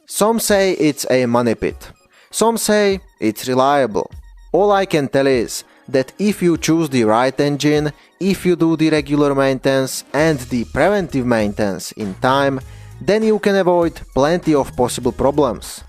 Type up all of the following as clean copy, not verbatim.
Some say it's a money pit. Some say it's reliable. All I can tell is that if you choose the right engine, if you do the regular maintenance and the preventive maintenance in time, then you can avoid plenty of possible problems.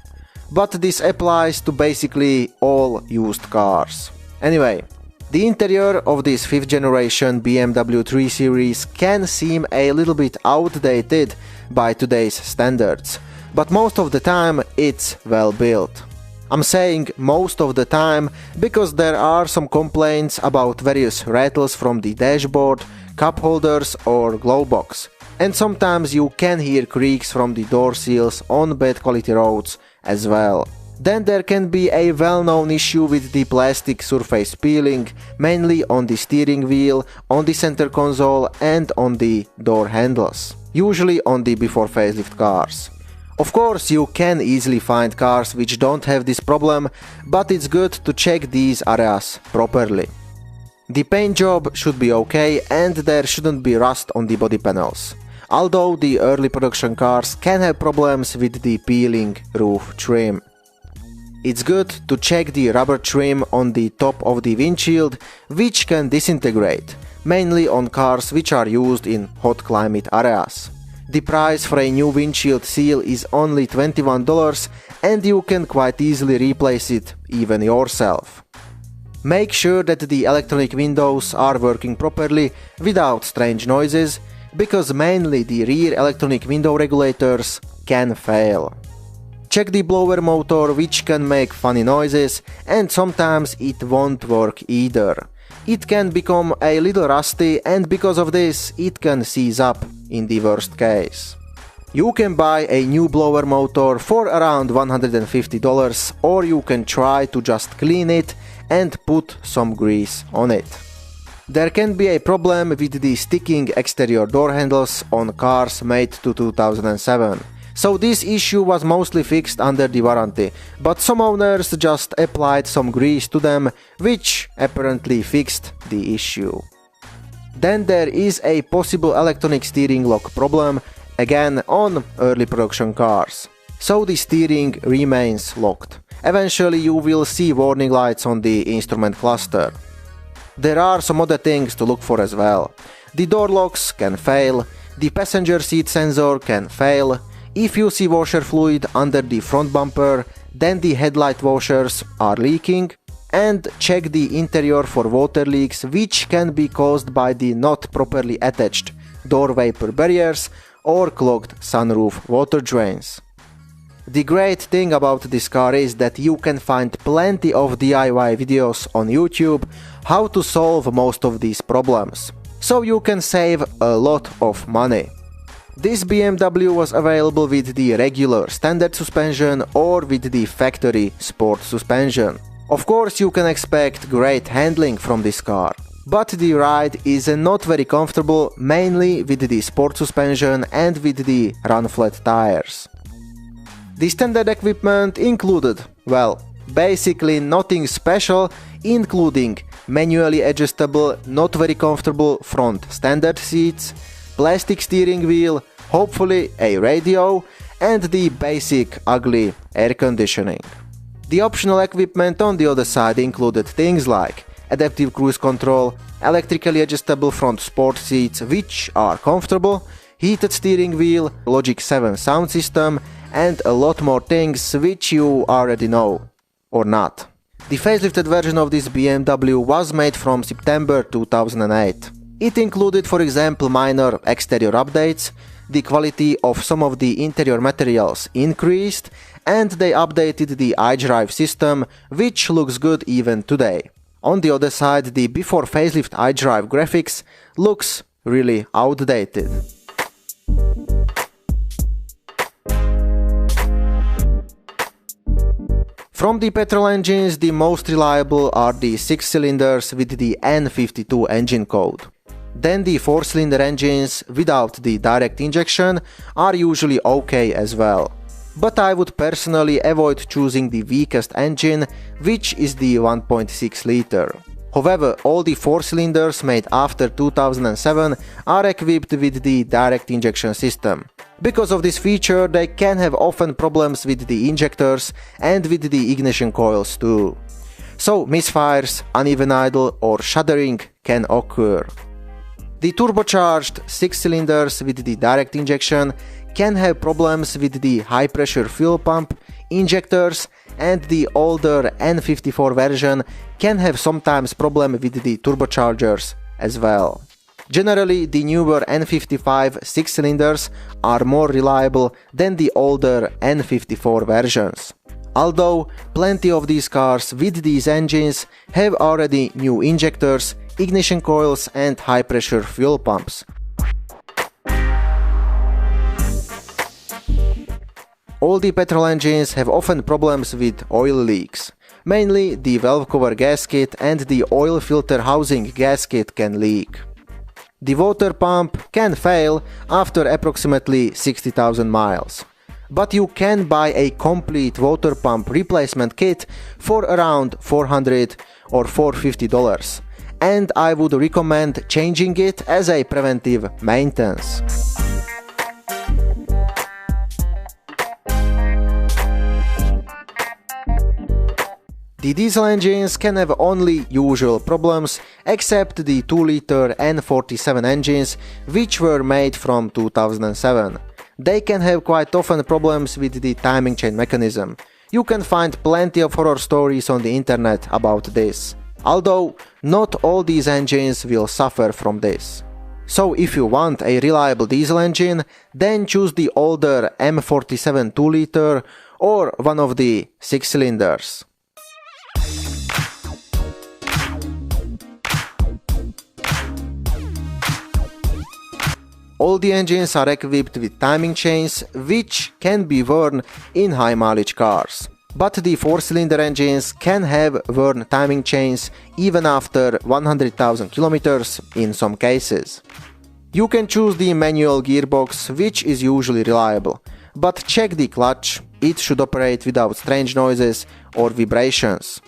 But this applies to basically all used cars. Anyway, the interior of this 5th generation BMW 3 Series can seem a little bit outdated by today's standards, but most of the time it's well built. I'm saying most of the time because there are some complaints about various rattles from the dashboard, cup holders or glove box, and sometimes you can hear creaks from the door seals on bad quality roads as well. Then there can be a well-known issue with the plastic surface peeling, mainly on the steering wheel, on the center console and on the door handles, usually on the before facelift cars. Of course, you can easily find cars which don't have this problem, but it's good to check these areas properly. The paint job should be okay and there shouldn't be rust on the body panels, although the early production cars can have problems with the peeling roof trim. It's good to check the rubber trim on the top of the windshield, which can disintegrate, mainly on cars which are used in hot climate areas. The price for a new windshield seal is only $21 and you can quite easily replace it even yourself. Make sure that the electronic windows are working properly without strange noises, because mainly the rear electronic window regulators can fail. Check the blower motor, which can make funny noises and sometimes it won't work either. It can become a little rusty and because of this it can seize up in the worst case. You can buy a new blower motor for around $150 or you can try to just clean it and put some grease on it. There can be a problem with the sticking exterior door handles on cars made to 2007. So this issue was mostly fixed under the warranty, but some owners just applied some grease to them, which apparently fixed the issue. Then there is a possible electronic steering lock problem, again on early production cars. So the steering remains locked. Eventually you will see warning lights on the instrument cluster. There are some other things to look for as well. The door locks can fail, the passenger seat sensor can fail. If you see washer fluid under the front bumper, then the headlight washers are leaking, and check the interior for water leaks, which can be caused by the not properly attached door vapor barriers or clogged sunroof water drains. The great thing about this car is that you can find plenty of DIY videos on YouTube how to solve most of these problems, so you can save a lot of money. This BMW was available with the regular standard suspension or with the factory sport suspension. Of course you can expect great handling from this car, but the ride is not very comfortable, mainly with the sport suspension and with the run-flat tires. The standard equipment included, well, basically nothing special, including manually adjustable, not very comfortable front standard seats, plastic steering wheel, hopefully a radio, and the basic ugly air conditioning. The optional equipment on the other side included things like adaptive cruise control, electrically adjustable front sport seats which are comfortable, heated steering wheel, Logic 7 sound system, and a lot more things which you already know, or not. The facelifted version of this BMW was made from September 2008. It included, for example, minor exterior updates, the quality of some of the interior materials increased, and they updated the iDrive system, which looks good even today. On the other side, the before facelift iDrive graphics looks really outdated. From the petrol engines, the most reliable are the 6 cylinders with the N52 engine code. Then the 4-cylinder engines without the direct injection are usually okay as well. But I would personally avoid choosing the weakest engine, which is the 1.6 liter. However, all the 4 cylinders made after 2007 are equipped with the direct injection system. Because of this feature, they can have often problems with the injectors and with the ignition coils too. So misfires, uneven idle or shuddering can occur. The turbocharged 6 cylinders with the direct injection can have problems with the high pressure fuel pump, injectors, and the older N54 version can have sometimes problem with the turbochargers as well. Generally, the newer N55 6 cylinders are more reliable than the older N54 versions. Although plenty of these cars with these engines have already new injectors, ignition coils and high pressure fuel pumps. All the petrol engines have often problems with oil leaks. Mainly the valve cover gasket and the oil filter housing gasket can leak. The water pump can fail after approximately 60,000 miles. But you can buy a complete water pump replacement kit for around $400 or $450, and I would recommend changing it as a preventive maintenance. The diesel engines can have only usual problems, except the 2-liter N47 engines, which were made from 2007. They can have quite often problems with the timing chain mechanism. You can find plenty of horror stories on the internet about this. Although, not all these engines will suffer from this. So if you want a reliable diesel engine, then choose the older M47 2-liter or one of the 6 cylinders. All the engines are equipped with timing chains, which can be worn in high mileage cars. But the 4-cylinder engines can have worn timing chains even after 100,000 kilometers in some cases. You can choose the manual gearbox, which is usually reliable, but check the clutch, it should operate without strange noises or vibrations.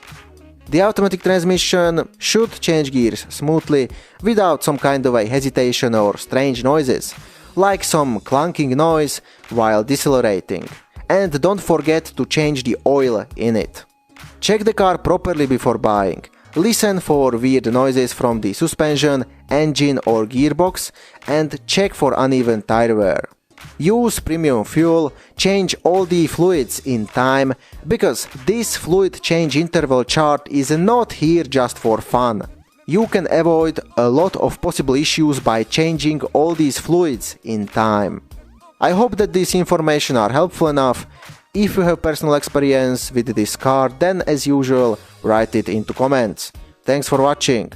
The automatic transmission should change gears smoothly without some kind of a hesitation or strange noises, like some clunking noise while decelerating. And don't forget to change the oil in it. Check the car properly before buying. Listen for weird noises from the suspension, engine or gearbox, and check for uneven tire wear. Use premium fuel, change all the fluids in time, because this fluid change interval chart is not here just for fun. You can avoid a lot of possible issues by changing all these fluids in time. I hope that this information are helpful enough. If you have personal experience with this car, then as usual, write it into comments. Thanks for watching.